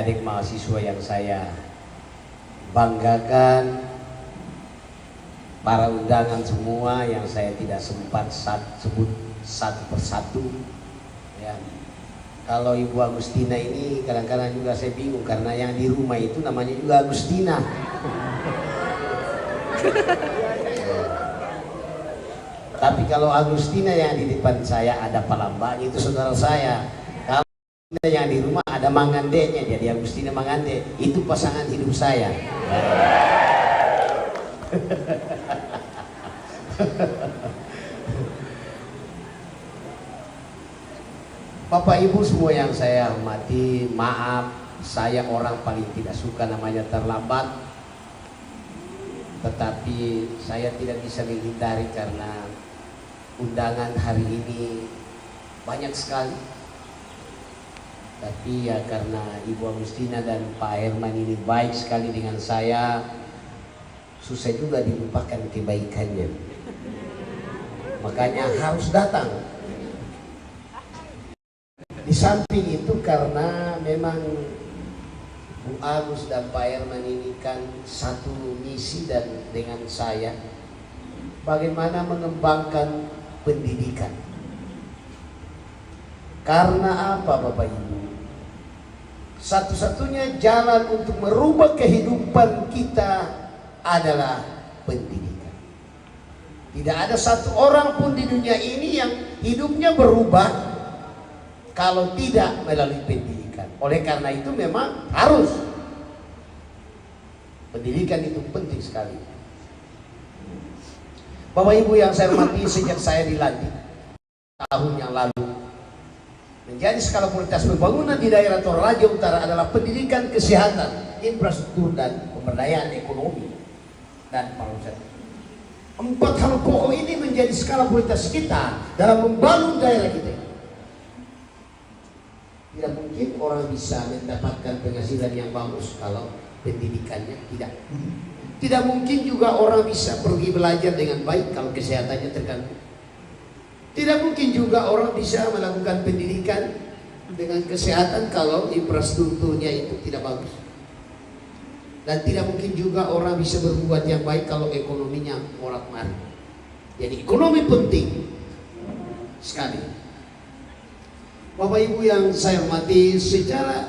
adik mahasiswa yang saya banggakan, para undangan semua yang saya tidak sempat sebut satu persatu ya. Kalau Ibu Agustina ini kadang-kadang juga saya bingung karena yang di rumah itu namanya juga Agustina. Tapi kalau Agustina yang di depan saya ada Palambang itu saudara saya. Kalau yang di rumah ada Mangandenya, jadi Agustina Mangande itu pasangan hidup saya. Bapak Ibu semua yang saya hormati, maaf saya orang paling tidak suka namanya terlambat. Tetapi saya tidak bisa menghindari karena undangan hari ini banyak sekali. Tapi ya karena Ibu Agustina dan Pak Herman ini baik sekali dengan saya, susah juga dilupakan kebaikannya. Makanya harus datang. Di samping itu karena memang Bu Agus dan Pak Herman ini kan satu misi dan dengan saya bagaimana mengembangkan pendidikan. Karena apa Bapak Ibu? Satu-satunya jalan untuk merubah kehidupan kita adalah pendidikan. Tidak ada satu orang pun di dunia ini yang hidupnya berubah kalau tidak melalui pendidikan. Oleh karena itu memang harus pendidikan itu penting sekali. Bapak Ibu yang saya hormati, sejak saya dilantik tahun yang lalu menjadi skala prioritas pembangunan di daerah Toraja Utara adalah pendidikan, kesehatan, infrastruktur dan pemberdayaan ekonomi dan pariwisata. 4 hal pokok ini menjadi skala prioritas kita dalam membangun daerah kita. Tidak mungkin orang bisa mendapatkan penghasilan yang bagus kalau pendidikannya tidak. Tidak mungkin juga orang bisa pergi belajar dengan baik kalau kesehatannya terganggu. Tidak mungkin juga orang bisa melakukan pendidikan dengan kesehatan kalau infrastrukturnya itu tidak bagus. Dan tidak mungkin juga orang bisa berbuat yang baik kalau ekonominya morat-marit. Jadi ekonomi penting sekali. Bapak Ibu yang saya hormati, secara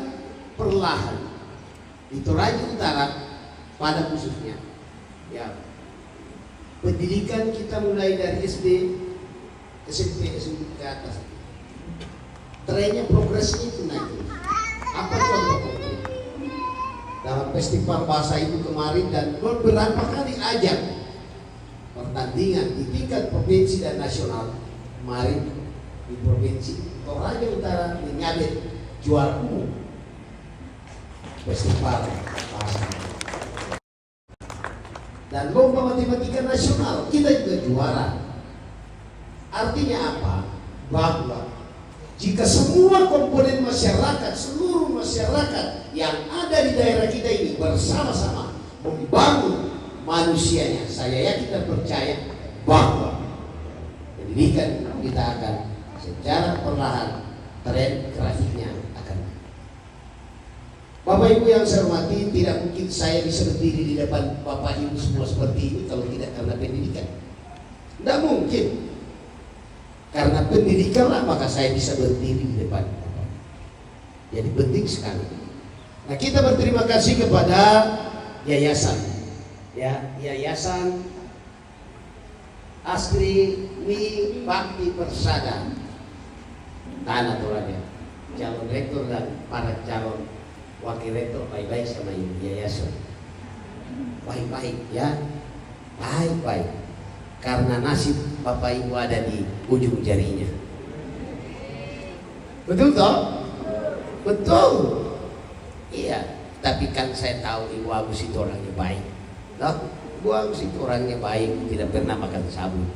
perlahan di Toraja Utara pada khususnya ya, pendidikan kita mulai dari SD, SMP, SMP ke atas, trennya progresnya itu naik. Apa contoh? Dalam festival bahasa itu kemarin dan beberapa kali ajang pertandingan di tingkat provinsi dan nasional, kemarin di provinsi Toraja Utara menyabet juara umum festival bahasa. Dan lomba matematika nasional kita juga juara. Artinya apa? Bahwa jika semua komponen masyarakat, seluruh masyarakat yang ada di daerah kita ini bersama-sama membangun manusianya, saya yakin dan percaya bahwa pendidikan kita akan secara perlahan tren grafiknya akan. Bapak Ibu yang saya hormati, tidak mungkin saya bisa berdiri di depan Bapak Ibu semua seperti ini kalau tidak karena pendidikan. Tidak mungkin. Karena pendidikanlah maka saya bisa berdiri di depan Bapak. Jadi penting sekali. Nah, kita berterima kasih kepada yayasan, ya, Yayasan Astri Wi Bakti Persada Tanah Toraja, calon rektor dan para calon wakil rektor baik-baik sama ibu yayasan, baik-baik ya, baik-baik, karena nasib Bapak Ibu ada di ujung jarinya. Betul toh? Betul. Iya, tapi kan saya tahu Ibu Agus itu orangnya baik. Loh, Ibu Agus itu orangnya baik, tidak pernah makan sabun.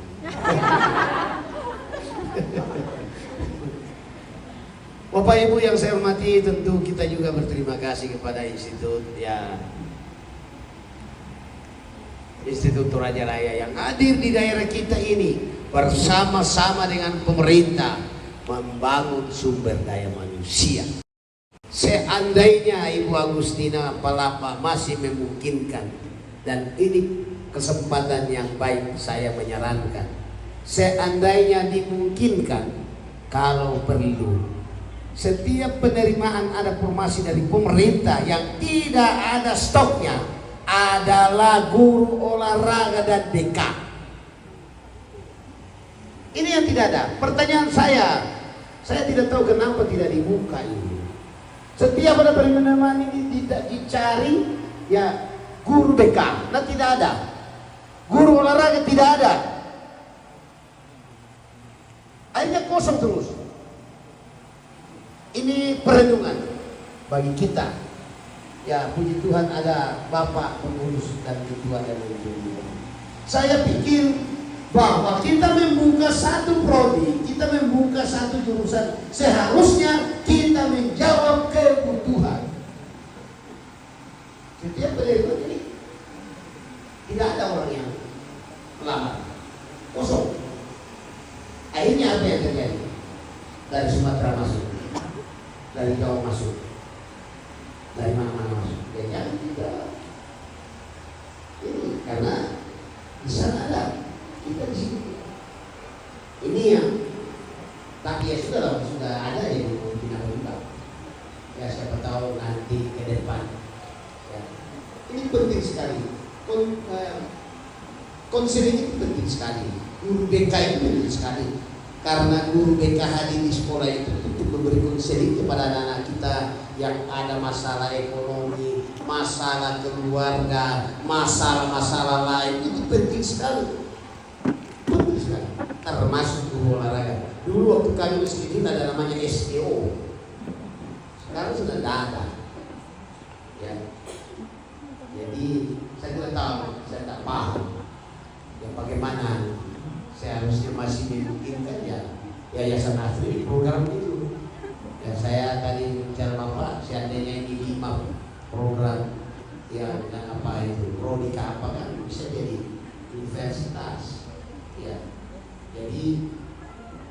Bapak Ibu yang saya hormati, tentu kita juga berterima kasih kepada institut ya, Institut Toraja Raya yang hadir di daerah kita ini bersama-sama dengan pemerintah membangun sumber daya manusia Seandainya Ibu Agustina Palapa masih memungkinkan, dan ini kesempatan yang baik, saya menyarankan, seandainya dimungkinkan, kalau perlu, setiap penerimaan ada formasi dari pemerintah yang tidak ada stoknya adalah guru olahraga dan BK. Ini yang tidak ada. Pertanyaan saya tidak tahu kenapa tidak dibuka ini. Setiap ada penerimaan ini tidak dicari, ya guru BK, nah tidak ada. Guru olahraga tidak ada. Akhirnya kosong terus. Ini perenungan bagi kita. Ya puji Tuhan ada Bapak pengurus dan ketua dan lain-lain. Saya pikir bahwa kita membuka satu prodi, kita membuka satu jurusan, seharusnya kita menjawab kebutuhan. Setiap penerimaan ini tidak ada orang yang melamar, kosong. Akhirnya apa yang terjadi? Dari Sumatera masuk, dari Jawa masuk, dari mana-mana masuk. Ya jangan kita ini, karena di sana ada, kita di sini. Ini yang tapi ya sudah ada yang tidak berubah. Ya siapa tahu nanti ke depan. Ya. Ini penting sekali. Konseling itu penting sekali. Guru BK itu penting sekali. Karena guru BK hadir di sekolah itu untuk memberi konseling kepada anak-anak kita yang ada masalah ekonomi, masalah keluarga, masalah-masalah lain. Itu penting sekali. Penting sekali. Termasuk guru olahraga. Dulu waktu kami masih kecil ada namanya SEO. Sekarang sudah tidak ada. Ya. Jadi saya tidak tahu, saya tak paham. Ya bagaimana seharusnya masih memungkinkan ya Yayasan Asri program itu. Ya saya tadi bicara Bapak, seandainya ini 5 program yang apa itu, prodika apa kan bisa jadi universitas. Ya. Jadi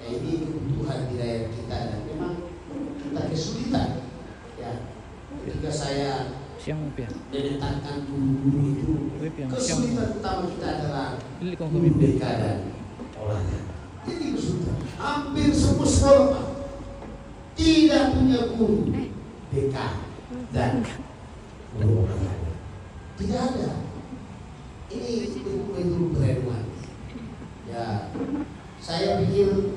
ini kebutuhan di daerah kita dan memang kita kesulitan. Ya. Ketika saya menetapkan guru-guru itu, kesulitan utama kita adalah guru BK dan olahraga. Jadi kesulitan. Hampir semua sekolah Pak tidak punya guru BK dan guru olahraga. Tidak ada. Ini itu perenungan. Ya, saya pikir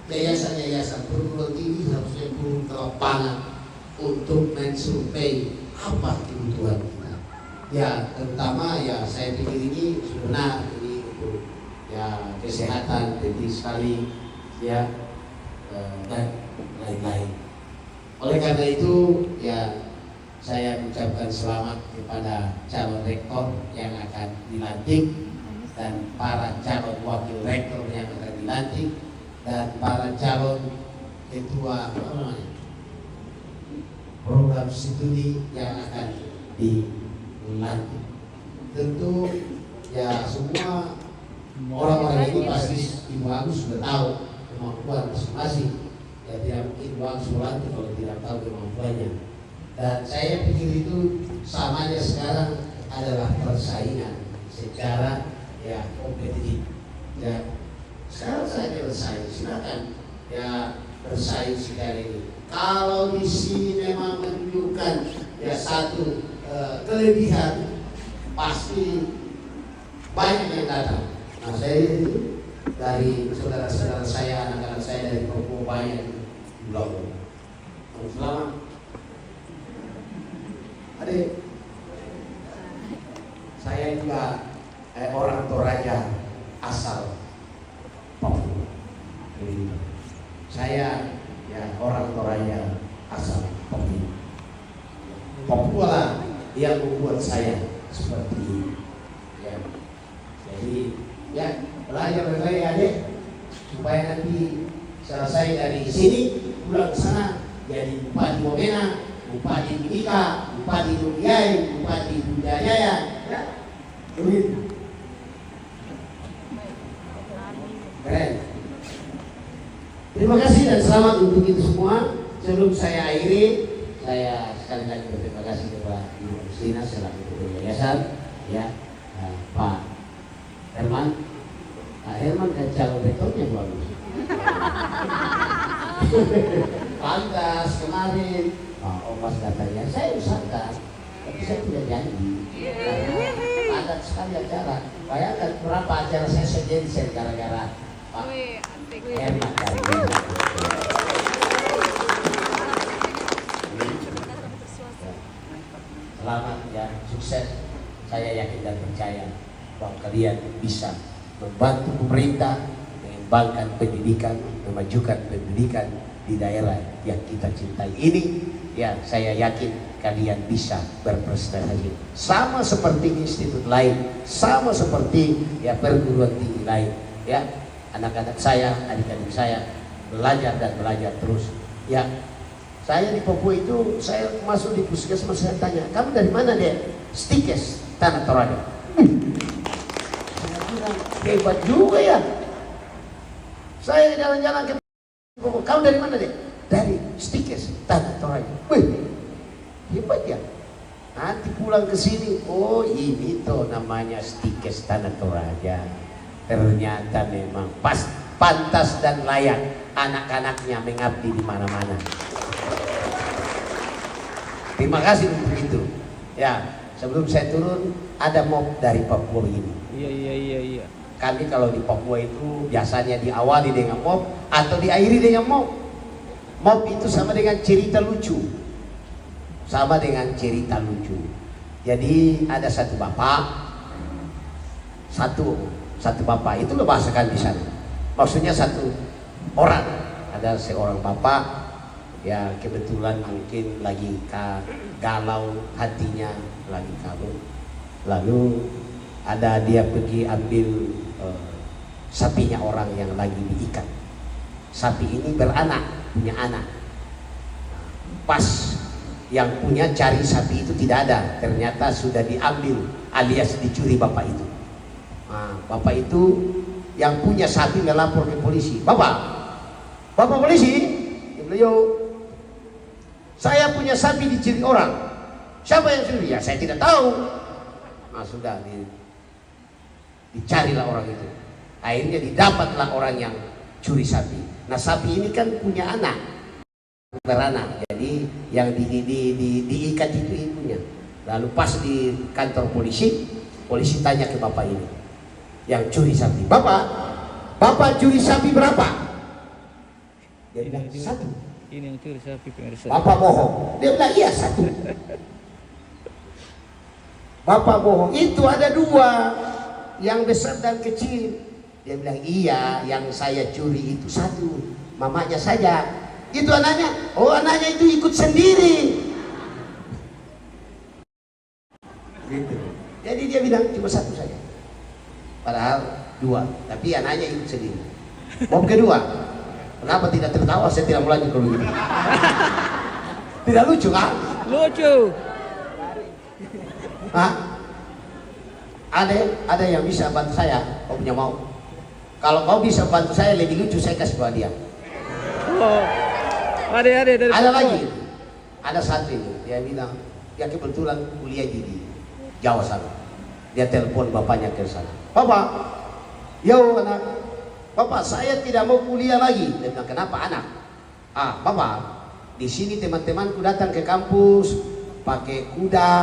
yayasan-yayasan perguruan tinggi harusnya turun ke lapangan untuk mensurvei apa kebutuhan kita. Ya, terutama ya saya pikir ini benar ini untuk ya kesehatan penting sekali ya dan lain-lain. Oleh karena itu ya saya mengucapkan selamat kepada calon rektor yang akan dilantik dan para calon wakil rektor yang akan dilantik dan para calon ketua program studi yang akan dilantik. Tentu ya semua orang-orang ini pasti Ibu Agus sudah tahu kemampuan masing-masing. Ya tidak mungkin Ibu Agus melantik kalau tidak tahu kemampuannya. Dan saya pikir itu samanya sekarang adalah persaingan secara ya kompetitif. Ya sekarang saya bersaing, silakan ya bersaing sekali ini. Kalau di sini memang menunjukkan ya satu kelebihan, pasti banyak yang datang. Nah saya itu dari saudara-saudara saya, anak-anak saya dari Papua banyak di Blok. Selamat. Adik, saya juga orang Toraja asal Papua. Saya ya orang Toraja asal Papua. Papua lah yang membuat saya seperti ini. Ya. Jadi ya belajar baik-baik adik supaya nanti selesai dari sini pulang ke sana jadi bupati Wamena, bupati Timika, bupati Nuriai, bupati Budayaya. Ya. Keren. Terima kasih dan selamat untuk itu semua. Sebelum saya akhiri, saya sekali lagi berterima kasih kepada Ibu Agustina selaku ketua yayasan, ya, Pak Herman. Pak Herman kan calon rektornya bagus. Pantas kemarin Pak Omas katanya saya usahakan, tapi saya tidak janji. Padat sekali acara. Bayangkan berapa acara saya sejensen gara-gara Pak Herman tadi. Selamat ya, sukses. Saya yakin dan percaya bahwa kalian bisa membantu pemerintah mengembangkan pendidikan, memajukan pendidikan di daerah yang kita cintai ini. Ya, saya yakin kalian bisa berprestasi. Sama seperti institut lain, sama seperti ya perguruan tinggi lain. Ya, anak-anak saya, adik-adik saya belajar dan belajar terus. Ya, saya di Papua itu, saya masuk di puskesmas, saya tanya, kamu dari mana deh? Stikes, Tanah Toraja. Saya bilang, hebat juga ya. Saya jalan-jalan ke Papua, kamu dari mana deh? Dari Stikes, Tanah Toraja. Wih, hebat ya. Nanti pulang ke sini, oh ini tuh namanya Stikes Tanah Toraja. Ternyata memang pantas dan layak anak-anaknya mengabdi di mana-mana. Terima kasih untuk itu. Ya, sebelum saya turun ada mob dari Papua ini. Iya. Kami kalau di Papua itu biasanya diawali dengan mob atau diakhiri dengan mob. Mob itu sama dengan cerita lucu. Sama dengan cerita lucu. Jadi ada satu bapak, satu bapak itu lo bahasakan di sana. Maksudnya satu orang, ada seorang bapak. Ya kebetulan mungkin lagi galau hatinya, lagi kabur. Lalu ada dia pergi ambil sapinya orang yang lagi diikat. Sapi ini beranak, punya anak. Pas yang punya cari sapi itu tidak ada, ternyata sudah diambil alias dicuri bapak itu. Nah, bapak itu yang punya sapi melapor ke polisi. Bapak polisi, beliau, saya punya sapi dicuri orang. Siapa yang curi? Ya saya tidak tahu. Nah sudah dicarilah orang itu. Akhirnya didapatlah orang yang curi sapi. Nah sapi ini kan punya anak, beranak. Jadi yang diikat itu ibunya. Lalu pas di kantor polisi tanya ke bapak ini yang curi sapi. Bapak curi sapi berapa? Dia bilang 1. Ini yang curi sapi pemirsa. Bapak bohong. Dia bilang iya 1. Bapak bohong. Itu ada 2, yang besar dan kecil. Dia bilang iya, yang saya curi itu 1, mamanya saja. Itu anaknya. Oh anaknya itu ikut sendiri. Gitu. Jadi dia bilang cuma 1 saja. Padahal 2, tapi anaknya ikut sendiri. Mob kedua. Kenapa tidak tertawa? Saya tidak mau lanjut kalau gitu. Tidak lucu kan? Lucu. Hah? Ada yang bisa bantu saya? Kau punya mau? Kalau kau bisa bantu saya lebih lucu, saya kasih buat dia. Oh. Ada dari Ada Papua. lagi. Ada satu ini. Dia bilang, dia kebetulan kuliah di Jawa sana. Dia telepon bapaknya ke sana. Bapak, yo anak. Bapak, saya tidak mau kuliah lagi. Dia bilang, kenapa anak? Bapak, di sini teman-temanku datang ke kampus pakai kuda,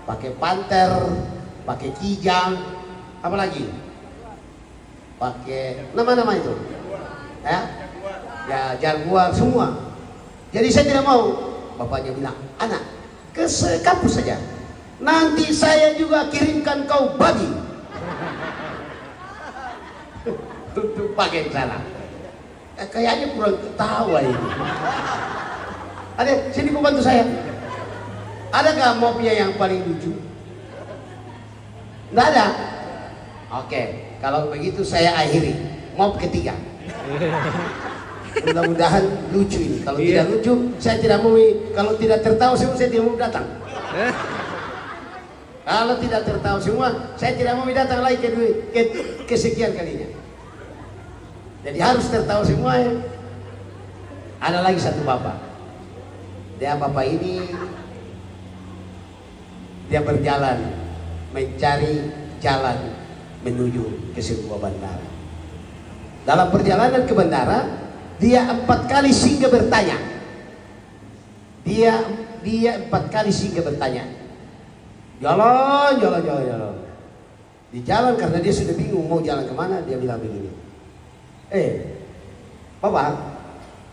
pakai panter, pakai kijang, apa lagi? Pakai nama-nama itu. Ya, jaguar semua. Jadi saya tidak mau. Bapaknya bilang, anak, ke kampus saja. Nanti saya juga kirimkan kau babi. Untuk pakai sana. Kayaknya kurang ketawa ini. Adek, sini bantu saya. Adakah mobnya yang paling lucu? Nggak ada. Oke, kalau begitu saya akhiri mob ketiga. Mudah-mudahan lucu ini. Kalau tidak lucu, saya tidak mau. Kalau tidak tertawa semua, saya tidak mau datang. Kalau tidak tertawa semua, saya tidak mau datang lagi ke sekian kalinya. Jadi harus tertawa semua ya. Ada lagi satu bapak. Dia bapak ini dia berjalan mencari jalan menuju ke sebuah bandara. Dalam perjalanan ke bandara, dia 4 kali singgah bertanya. Dia 4 kali singgah bertanya. Jalan. Di jalan karena dia sudah bingung mau jalan kemana, dia bilang begini. Bapak,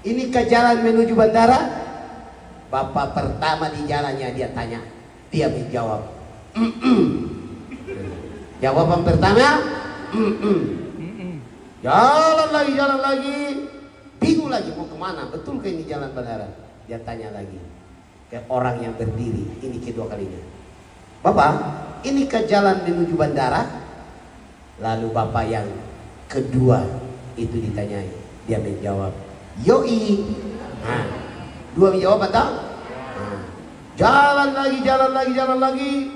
inikah jalan menuju bandara? Bapak pertama di jalannya dia tanya. Dia menjawab, jawaban pertama, Jalan lagi, bingung lagi mau kemana, betul ke ini jalan bandara? Dia tanya lagi ke orang yang berdiri, ini kedua kalinya. Bapak, inikah jalan menuju bandara? Lalu bapak yang kedua itu ditanyai, dia menjawab, yoi. Nah, dua menjawab atau? Nah, jalan lagi,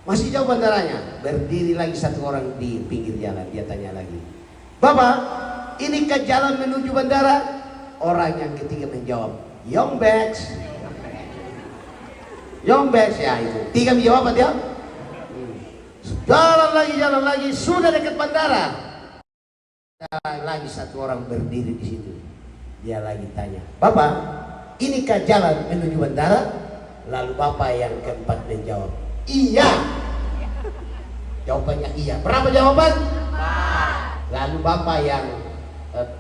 masih jauh bandaranya. Berdiri lagi satu orang di pinggir jalan, dia tanya lagi, Bapak, inikah jalan menuju bandara? Orang yang ketiga menjawab, Yongbeks. Ya itu. 3 menjawab dia. Jalan lagi, sudah dekat bandara. Lagi satu orang berdiri di situ. Dia lagi tanya, Bapak, inikah jalan menuju bandara? Lalu bapak yang keempat menjawab, iya. Jawabannya iya. Berapa jawaban? Lalu bapak yang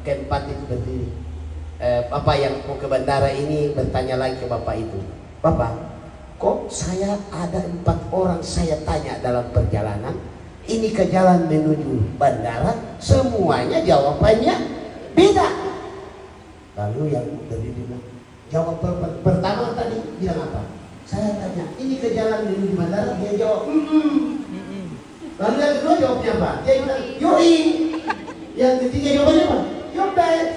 keempat itu berdiri. Bapak yang mau ke bandara ini bertanya lagi ke bapak itu, Bapak, kok saya ada 4 orang saya tanya dalam perjalanan, ini ke jalan menuju bandara, semuanya jawabannya beda. Lalu yang berdiri bilang, jawab pertama tadi bilang apa? Saya tanya, ini ke jalan menuju bandara, dia jawab, Lalu yang kedua jawabnya apa? Dia bilang, yoi. Yang ketiga jawabannya apa? Yobet.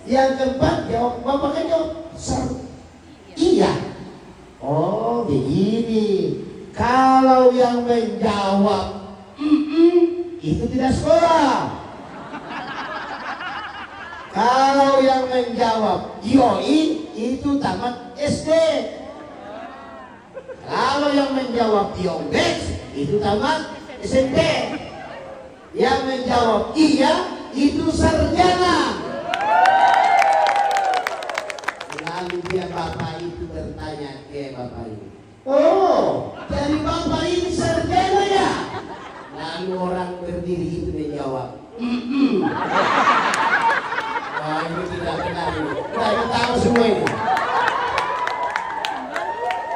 Yang keempat jawab, bapak kan jawab, iya. Oh begini, kalau yang menjawab itu tidak sekolah. Kalau yang menjawab yoi itu tamat SD. Kalau yang menjawab yobet itu tamat SMP. Yang menjawab iya itu sarjana. Lalu dia bapak itu bertanya ke bapak ini, oh jadi bapak ini sarjana ya? Lalu orang berdiri itu menjawab, wah ini tidak benar ini. Kita tahu semua ini.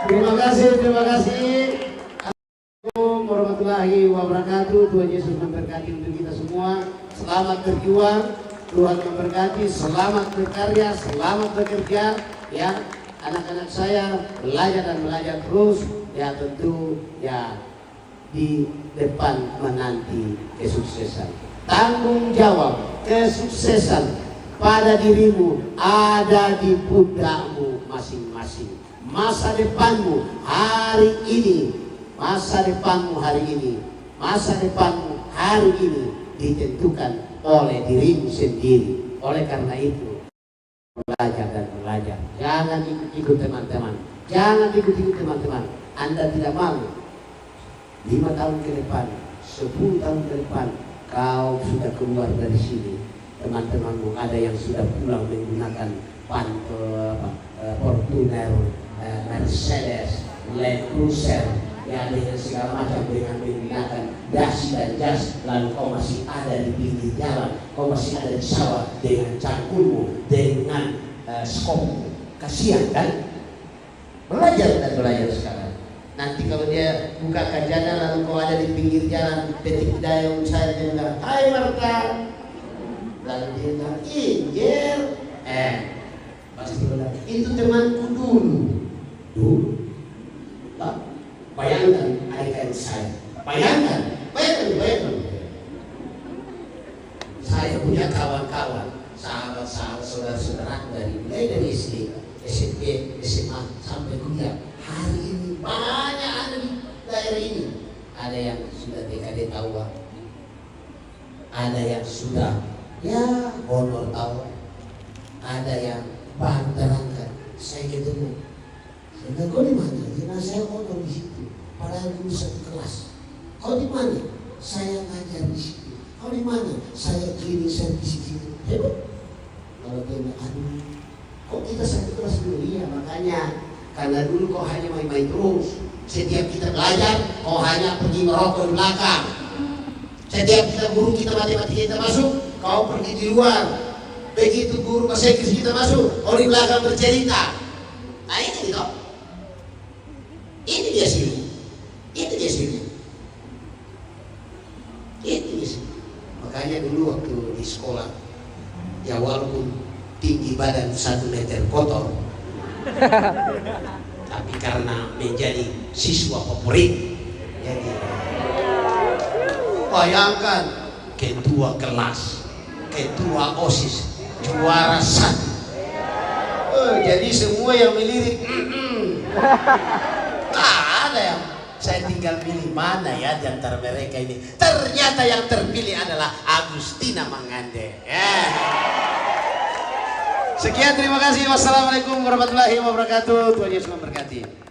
Terima kasih. Assalamualaikum warahmatullahi wabarakatuh. Tuhan Yesus memberkati untuk kita semua. Selamat berjuang, Tuhan memberkati. Selamat berkarya, selamat bekerja. Ya, anak-anak saya belajar terus. Ya tentu ya di depan menanti kesuksesan. Tanggung jawab kesuksesan pada dirimu ada di pundakmu masing-masing. Masa depanmu hari ini, masa depanmu hari ini ditentukan oleh dirimu sendiri. Oleh karena itu belajar. Jangan ikut teman-teman. Anda tidak malu 5 tahun ke depan, 10 tahun ke depan kau sudah keluar dari sini, teman-temanmu ada yang sudah pulang menggunakan Fortuner, Mercedes, Land Cruiser, ya dengan segala macam, dengan menggunakan dasi dan jas, lalu kau masih ada di pinggir jalan, kau masih ada di sawah dengan cangkulmu, dengan skopmu. Kasihan kan? Belajar sekarang. Nanti kalau dia buka kajana lalu kau ada di pinggir jalan, petik dayung saya dengar, hai Marta, lalu dia bilang, Injil, pasti bilang, itu temanku dulu. Bayangkan adik-adik saya, bayangkan. Saya punya kawan-kawan, sahabat-sahabat, saudara-saudara mulai dari SD, SMP, SMA sampai kuliah. Hari ini banyak ada di daerah ini. Ada yang sudah TKD Tawa, ada yang sudah honor Tawa, ada yang bahan terangkat, Saya ketemu. Saya bilang, kau di mana? Dia bilang, saya kotor di situ. Padahal dulu satu kelas. Kau di mana? Saya ngajar di situ. Kau di mana? Saya cleaning service di situ. Hebat. Kalau dia bilang, aduh, kok kita satu kelas dulu? Iya, makanya. Karena dulu kau hanya main-main terus. Setiap kita belajar, kau hanya pergi merokok di belakang. Setiap kita guru kita matematika kita masuk, kau pergi di luar. Begitu guru bahasa Inggris kita masuk, kau di belakang bercerita. Nah ini toh. Ini dia sini. Itu dia sini. Itu dia sini. Makanya dulu waktu di sekolah, ya walaupun tinggi badan 1 meter kotor, tapi karena menjadi siswa favorit, jadi bayangkan ketua kelas, ketua OSIS, juara 1. Jadi semua yang melirik, ada yang saya tinggal pilih mana ya di antara mereka ini. Ternyata yang terpilih adalah Agustina Mangande. Sekian, terima kasih. Wassalamualaikum warahmatullahi wabarakatuh. Tuhan Yesus memberkati.